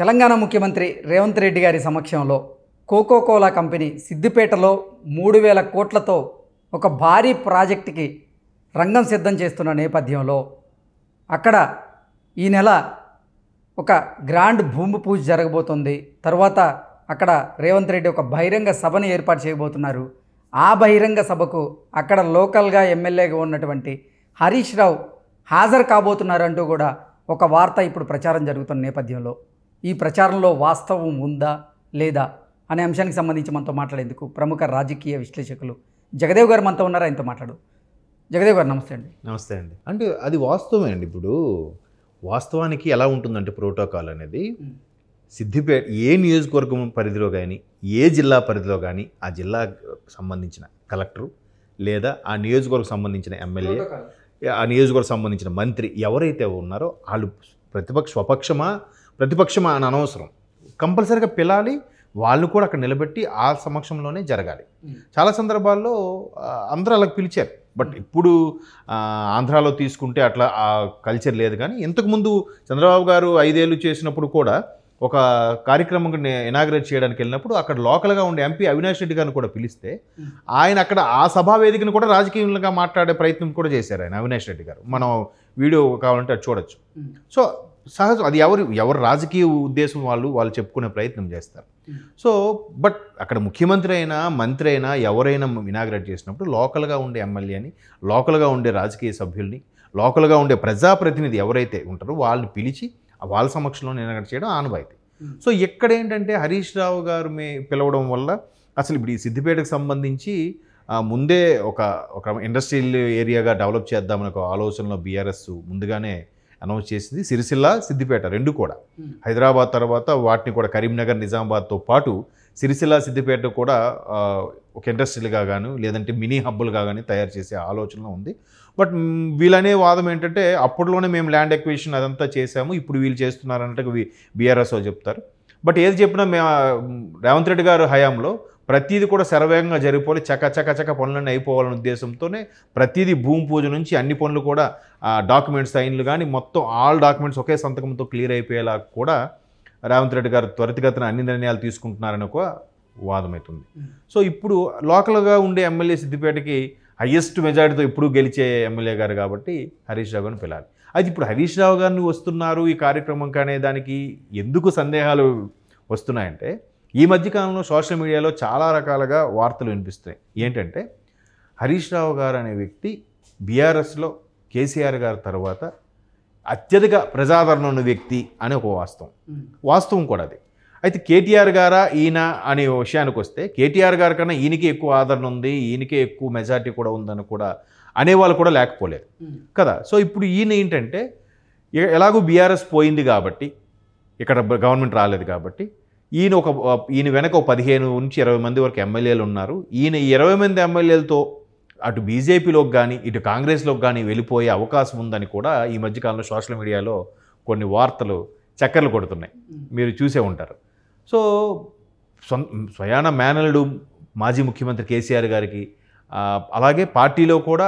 తెలంగాణ ముఖ్యమంత్రి రేవంత్ రెడ్డి గారి సమక్షంలో కోకోకోలా కంపెనీ సిద్దిపేటలో 3,000 కోట్లతో ఒక భారీ ప్రాజెక్టుకి రంగం సిద్ధం చేస్తున్న నేపథ్యంలో అక్కడ ఈ నెల ఒక గ్రాండ్ భూమి పూజ జరగబోతుంది. తర్వాత అక్కడ రేవంత్ రెడ్డి ఒక బహిరంగ సభను ఏర్పాటు చేయబోతున్నారు. ఆ బహిరంగ సభకు అక్కడ లోకల్గా ఎమ్మెల్యేగా ఉన్నటువంటి హరీష్ రావు హాజరు కాబోతున్నారంటూ కూడా ఒక వార్త ఇప్పుడు ప్రచారం జరుగుతున్న నేపథ్యంలో ఈ ప్రచారంలో వాస్తవం ఉందా లేదా అనే అంశానికి సంబంధించి మనతో మాట్లాడేందుకు ప్రముఖ రాజకీయ విశ్లేషకులు జగదేవ్ గారు మనతో ఉన్నారు. ఆయనతో మాట్లాడు. జగదేవ్ గారు నమస్తే అండి. నమస్తే అండి. అంటే అది వాస్తవమే అండి. ఇప్పుడు వాస్తవానికి ఎలా ఉంటుందంటే ప్రోటోకాల్ అనేది సిద్దిపేట ఏ నియోజకవర్గం పరిధిలో కానీ ఏ జిల్లా పరిధిలో కానీ ఆ జిల్లాకు సంబంధించిన కలెక్టరు లేదా ఆ నియోజకవర్గం సంబంధించిన ఎమ్మెల్యే ఆ నియోజకవర్గం సంబంధించిన మంత్రి ఎవరైతే ఉన్నారో వాళ్ళు ప్రతిపక్షమా అని అనవసరం, కంపల్సరీగా పిలాలి. వాళ్ళు కూడా అక్కడ నిలబెట్టి ఆ సమక్షంలోనే జరగాలి. చాలా సందర్భాల్లో అందరూ అలా పిలిచారు. బట్ ఇప్పుడు ఆంధ్రాలో తీసుకుంటే అట్లా ఆ కల్చర్ లేదు. కానీ ఇంతకుముందు చంద్రబాబు గారు 5 ఏళ్ళు చేసినప్పుడు కూడా ఒక కార్యక్రమం ఇనాగ్రేట్ చేయడానికి వెళ్ళినప్పుడు అక్కడ లోకల్గా ఉండే ఎంపీ అవినాష్ రెడ్డి గారిని కూడా పిలిస్తే ఆయన అక్కడ ఆ సభా వేదికను కూడా రాజకీయంగా మాట్లాడే ప్రయత్నం కూడా చేశారు ఆయన అవినాష్ రెడ్డి గారు. మనం వీడియో కావాలంటే అది చూడొచ్చు. సో సహజం, అది ఎవరు రాజకీయ ఉద్దేశం వాళ్ళు చెప్పుకునే ప్రయత్నం చేస్తారు. సో బట్ అక్కడ ముఖ్యమంత్రి అయినా మంత్రి అయినా ఎవరైనా ఇనాగ్రేట్ చేసినప్పుడు లోకల్గా ఉండే ఎమ్మెల్యేని, లోకల్గా ఉండే రాజకీయ సభ్యుల్ని, లోకల్గా ఉండే ప్రజాప్రతినిధి ఎవరైతే ఉంటారో వాళ్ళని పిలిచి వాళ్ళ సమక్షంలో ఇనాగ్రేట్ చేయడం ఆనవాయితీ. సో ఇక్కడ ఏంటంటే హరీష్ రావు గారు పిలవడం వల్ల అసలు ఇప్పుడు ఈ సిద్దిపేటకు సంబంధించి ముందే ఒక ఇండస్ట్రియల్ ఏరియాగా డెవలప్ చేద్దామని ఒక ఆలోచనలో బీఆర్ఎస్ ముందుగానే అనౌన్స్ చేసింది. సిరిసిల్ల, సిద్దిపేట రెండు కూడా హైదరాబాద్ తర్వాత వాటిని కూడా కరీంనగర్, నిజామాబాద్తో పాటు సిరిసిల్ల, సిద్దిపేట కూడా ఒక ఇండస్ట్రియల్గా కానీ లేదంటే మినీ హబ్బులుగా కానీ తయారు చేసే ఆలోచన ఉంది. బట్ వీళ్ళనే వాదం ఏంటంటే అప్పట్లోనే మేము ల్యాండ్ ఎక్విజిషన్ అదంతా చేసాము, ఇప్పుడు వీళ్ళు చేస్తున్నారంటే బీఆర్ఎస్ చెప్తారు. బట్ ఏది చెప్పినా రేవంత్ రెడ్డి గారు హయాంలో ప్రతిదీ కూడా శరవేగంగా జరిగిపోవాలి, చక పనులన్నీ అయిపోవాలనే ఉద్దేశంతోనే ప్రతిదీ భూమి పూజ నుంచి అన్ని పనులు కూడా డాక్యుమెంట్స్ సైన్లు కానీ మొత్తం ఆల్ డాక్యుమెంట్స్ ఒకే సంతకంతో క్లియర్ అయిపోయేలా కూడా రేవంత్ రెడ్డి గారు త్వరితగతిన అన్ని నిర్ణయాలు తీసుకుంటున్నారని ఒక వాదం అవుతుంది. సో ఇప్పుడు లోకల్గా ఉండే ఎమ్మెల్యే సిద్దిపేటకి హయ్యెస్ట్ మెజారిటీతో ఇప్పుడు గెలిచే ఎమ్మెల్యే గారు కాబట్టి హరీష్ రావు గారిని పిలాలి. అయితే ఇప్పుడు హరీష్ రావు గారిని వస్తున్నారు ఈ కార్యక్రమం కానీ దానికి ఎందుకు సందేహాలు వస్తున్నాయంటే ఈ మధ్యకాలంలో సోషల్ మీడియాలో చాలా రకాలుగా వార్తలు వినిపిస్తాయి. ఏంటంటే హరీష్ రావు గారు అనే వ్యక్తి బీఆర్ఎస్లో కేసీఆర్ గారి తర్వాత అత్యధిక ప్రజాదరణ ఉన్న వ్యక్తి అనే ఒక వాస్తవం కూడా అది. అయితే కేటీఆర్ గారా ఈయన అనే విషయానికి వస్తే కేటీఆర్ గారి కన్నా ఈయనకే ఎక్కువ ఆదరణ ఉంది, ఈయనకే ఎక్కువ మెజారిటీ కూడా ఉందని కూడా అనేవాళ్ళు కూడా లేకపోలేదు కదా. సో ఇప్పుడు ఈయన ఏంటంటే ఎలాగో బీఆర్ఎస్ పోయింది కాబట్టి ఇక్కడ గవర్నమెంట్ రాలేదు కాబట్టి ఈయన వెనక 15 నుంచి 20 మంది వరకు ఎమ్మెల్యేలు ఉన్నారు. ఈయన 20 మంది ఎమ్మెల్యేలతో అటు బీజేపీలోకి కానీ ఇటు కాంగ్రెస్లోకి కానీ వెళ్ళిపోయే అవకాశం ఉందని కూడా ఈ మధ్యకాలంలో సోషల్ మీడియాలో కొన్ని వార్తలు చక్కర్లు కొడుతున్నాయి, మీరు చూసే ఉంటారు. సో స్వయాన మేనల్లుడు మాజీ ముఖ్యమంత్రి కేసీఆర్ గారికి అలాగే పార్టీలో కూడా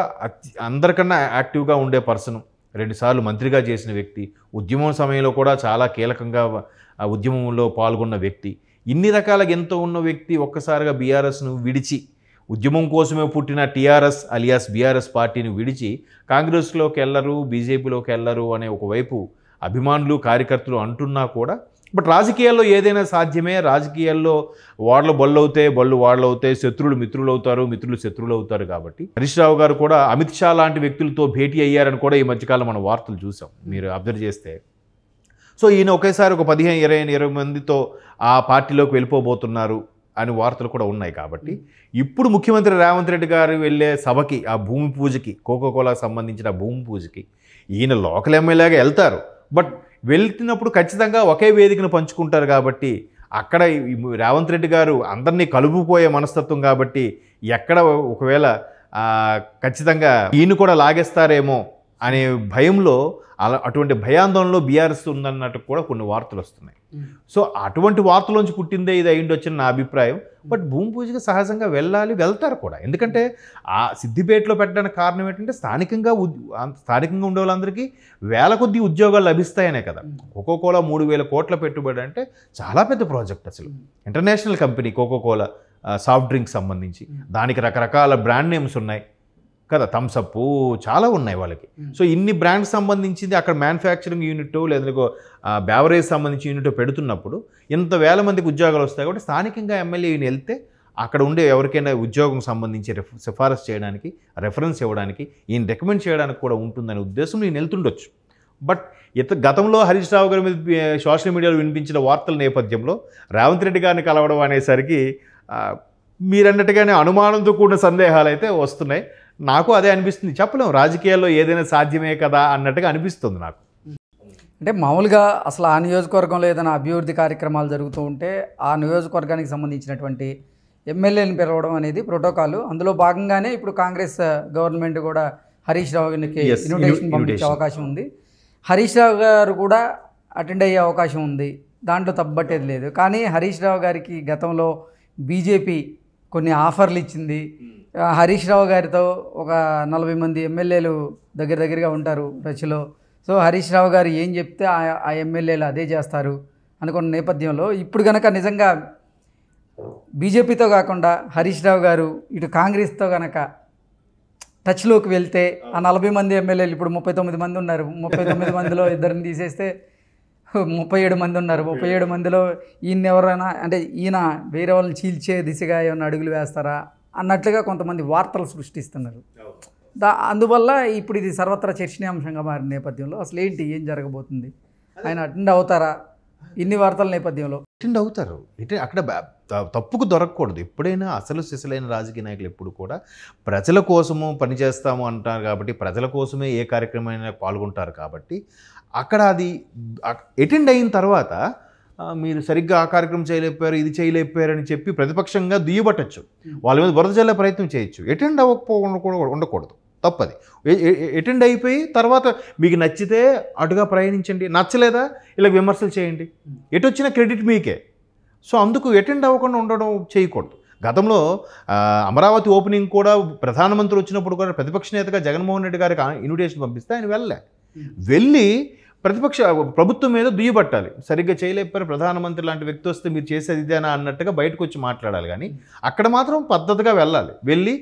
అందరికన్నా యాక్టివ్గా ఉండే పర్సన్, 2 సార్లు మంత్రిగా చేసిన వ్యక్తి, ఉద్యమం సమయంలో కూడా చాలా కీలకంగా ఉద్యమంలో పాల్గొన్న వ్యక్తి, ఇన్ని రకాలుగా ఎంతో ఉన్న వ్యక్తి ఒక్కసారిగా బీఆర్ఎస్ను విడిచి ఉద్యమం కోసమే పుట్టిన టీఆర్ఎస్ అలియాస్ బీఆర్ఎస్ పార్టీని విడిచి కాంగ్రెస్లోకి వెళ్ళరు, బీజేపీలోకి వెళ్ళరు అనే ఒకవైపు అభిమానులు కార్యకర్తలు అంటున్నా కూడా బట్ రాజకీయాల్లో ఏదైనా సాధ్యమే. రాజకీయాల్లో బళ్ళు వాడలు అవుతాయి, శత్రువులు మిత్రులు అవుతారు, మిత్రులు శత్రువులు అవుతారు. కాబట్టి హరీష్ రావు గారు కూడా అమిత్ షా లాంటి వ్యక్తులతో భేటీ అయ్యారని కూడా ఈ మధ్యకాలం మనం వార్తలు చూసాం, మీరు అబ్జర్వ్ చేస్తే. సో ఈయన ఒకేసారి ఒక 15-20 మందితో ఆ పార్టీలోకి వెళ్ళిపోబోతున్నారు అని వార్తలు కూడా ఉన్నాయి. కాబట్టి ఇప్పుడు ముఖ్యమంత్రి రేవంత్ రెడ్డి గారు వెళ్ళే సభకి, ఆ భూమి పూజకి, కోకోకోలా సంబంధించిన భూమి పూజకి ఈయన లోకల్ ఎమ్మెల్యేగా వెళ్తారు. బట్ వెళ్తున్నప్పుడు ఖచ్చితంగా ఒకే వేదికను పంచుకుంటారు. కాబట్టి అక్కడ రేవంత్ రెడ్డి గారు అందరినీ కలుపుపోయే మనస్తత్వం కాబట్టి ఎక్కడ ఒకవేళ ఖచ్చితంగా ఈయన కూడా లాగేస్తారేమో అనే భయంలో అటువంటి భయాందోళనలో బీఆర్ఎస్ ఉందన్నట్టు కూడా కొన్ని వార్తలు వస్తున్నాయి. సో అటువంటి వార్తలోంచి పుట్టిందే ఇది అయ్యిండొచ్చని నా అభిప్రాయం. బట్ భూమి పూజకి సహజంగా వెళ్తారు కూడా. ఎందుకంటే ఆ సిద్దిపేటలో పెట్టడానికి కారణం ఏంటంటే స్థానికంగా ఉండే వాళ్ళందరికీ వేల కొద్ది ఉద్యోగాలు లభిస్తాయనే కదా. కోకోకోలా 3,000 కోట్ల పెట్టుబడి అంటే చాలా పెద్ద ప్రాజెక్ట్. అసలు international company Coca Cola soft drinks సంబంధించి దానికి రకరకాల బ్రాండ్ నేమ్స్ ఉన్నాయి కదా, థమ్సప్ చాలా ఉన్నాయి వాళ్ళకి. సో ఇన్ని బ్రాండ్స్ సంబంధించింది అక్కడ మ్యానుఫ్యాక్చరింగ్ యూనిట్ లేదా బ్యావరేజ్ సంబంధించి యూనిట్ పెడుతున్నప్పుడు ఇంత వేల మందికి ఉద్యోగాలు వస్తాయి. కాబట్టి స్థానికంగా ఎమ్మెల్యే ఈయన వెళ్తే అక్కడ ఉండే ఎవరికైనా ఉద్యోగం సంబంధించి సిఫారసు చేయడానికి, రెఫరెన్స్ ఇవ్వడానికి, ఈయన రికమెండ్ చేయడానికి కూడా ఉంటుందనే ఉద్దేశం నేను వెళ్తుండొచ్చు. బట్ గతంలో హరీష్ రావు గారి మీద సోషల్ మీడియాలో వినిపించిన వార్తల నేపథ్యంలో రేవంత్ రెడ్డి గారిని కలవడం అనేసరికి మీరన్నట్టుగానే అనుమానంతో కూడిన సందేహాలు అయితే వస్తున్నాయి. నాకు అదే అనిపిస్తుంది. చెప్పలేం, రాజకీయాల్లో ఏదైనా సాధ్యమే కదా అన్నట్టుగా అనిపిస్తుంది నాకు. అంటే మామూలుగా అసలు ఆ నియోజకవర్గంలో ఏదైనా అభివృద్ధి కార్యక్రమాలు జరుగుతూ ఉంటే ఆ నియోజకవర్గానికి సంబంధించినటువంటి ఎమ్మెల్యేని పిలవడం అనేది ప్రోటోకాల్. అందులో భాగంగానే ఇప్పుడు కాంగ్రెస్ గవర్నమెంట్ కూడా హరీష్ రావు గారికి ఇన్విటేషన్ పంపించే అవకాశం ఉంది. హరీష్ రావు గారు కూడా అటెండ్ అయ్యే అవకాశం ఉంది, దాంట్లో తప్పబట్టేది లేదు. కానీ హరీష్ రావు గారికి గతంలో బీజేపీ కొన్ని ఆఫర్లు ఇచ్చింది. హరీష్ రావు గారితో ఒక 40 మంది ఎమ్మెల్యేలు దగ్గరగా ఉంటారు టచ్లో. సో హరీష్ రావు గారు ఏం చెప్తే ఆ ఎమ్మెల్యేలు అదే చేస్తారు అనుకున్న నేపథ్యంలో ఇప్పుడు కనుక నిజంగా బీజేపీతో కాకుండా హరీష్ రావు గారు ఇటు కాంగ్రెస్తో కనుక టచ్లోకి వెళ్తే ఆ 40 మంది ఎమ్మెల్యేలు ఇప్పుడు 39 మంది ఉన్నారు. 39 మందిలో ఇద్దరిని తీసేస్తే 37 మంది ఉన్నారు. 37 మందిలో ఈయన ఎవరైనా అంటే ఈయన వేరే వాళ్ళని చీల్చే దిశగా ఏమైనా అడుగులు వేస్తారా అన్నట్లుగా కొంతమంది వార్తలు సృష్టిస్తున్నారు. అందువల్ల ఇప్పుడు ఇది సర్వత్రా చర్చనీయాంశంగా మారిన నేపథ్యంలో అసలు ఏం జరగబోతుంది? ఆయన అటెండ్ అవుతారా? ఇన్ని వార్తల నేపథ్యంలో అటెండ్ అవుతారు. అక్కడ తప్పుకు దొరకకూడదు. ఎప్పుడైనా అసలు సిసలైన రాజకీయ నాయకులు ఎప్పుడు కూడా ప్రజల కోసము పనిచేస్తాము అంటారు కాబట్టి, ప్రజల కోసమే ఏ కార్యక్రమమైనా పాల్గొంటారు కాబట్టి అక్కడ అది అటెండ్ అయిన తర్వాత మీరు సరిగ్గా ఆ కార్యక్రమం చేయలేకపోయారు, ఇది చేయలేకపోయారు అని చెప్పి ప్రతిపక్షంగా దుయ్యబట్టచ్చు, వాళ్ళ మీద బురద జల్లే ప్రయత్నం చేయొచ్చు. అటెండ్ ఉండకూడదు, తప్పది. అటెండ్ అయిపోయి తర్వాత మీకు నచ్చితే అటుగా ప్రయాణించండి, నచ్చలేదా ఇలా విమర్శలు చేయండి, ఎటు వచ్చిన క్రెడిట్ మీకే. సో అందుకు అటెండ్ అవ్వకుండా ఉండడం చేయకూడదు. గతంలో అమరావతి ఓపెనింగ్ కూడా ప్రధానమంత్రి వచ్చినప్పుడు కూడా ప్రతిపక్ష నేతగా జగన్మోహన్ రెడ్డి గారికి ఇన్విటేషన్ పంపిస్తే ఆయన వెళ్ళి ప్రభుత్వం మీద దుయ్యబట్టాలి. సరిగ్గా చేయలేకపోయారు, ప్రధానమంత్రి లాంటి వ్యక్తి వస్తే మీరు చేసేది ఇదేనా అన్నట్టుగా బయటకు వచ్చి మాట్లాడాలి. కానీ అక్కడ మాత్రం పద్ధతిగా వెళ్ళి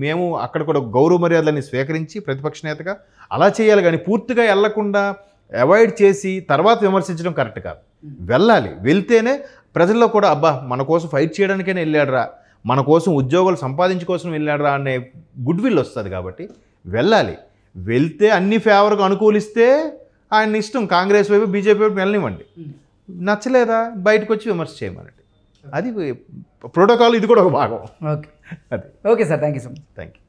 మేము అక్కడ కూడా గౌరవ మర్యాదలని స్వీకరించి ప్రతిపక్ష నేతగా అలా చేయాలి. కానీ పూర్తిగా వెళ్లకుండా అవాయిడ్ చేసి తర్వాత విమర్శించడం కరెక్ట్ కాదు. వెళ్తేనే ప్రజల్లో కూడా అబ్బా మన కోసం ఫైట్ చేయడానికైనా వెళ్ళాడరా, మన కోసం ఉద్యోగాలు సంపాదించుకోసం వెళ్ళాడరా అనే గుడ్ విల్ వస్తుంది. కాబట్టి వెళ్తే అన్ని ఫేవర్గా అనుకూలిస్తే ఆయన ఇష్టం, కాంగ్రెస్ వైపు బీజేపీ వైపు వెళ్ళనివ్వండి. నచ్చలేదా బయటకు వచ్చి విమర్శ చేయమనండి. అది ప్రోటోకాల్, ఇది కూడా ఒక భాగం. Okay sir, thank you so much. Thank you.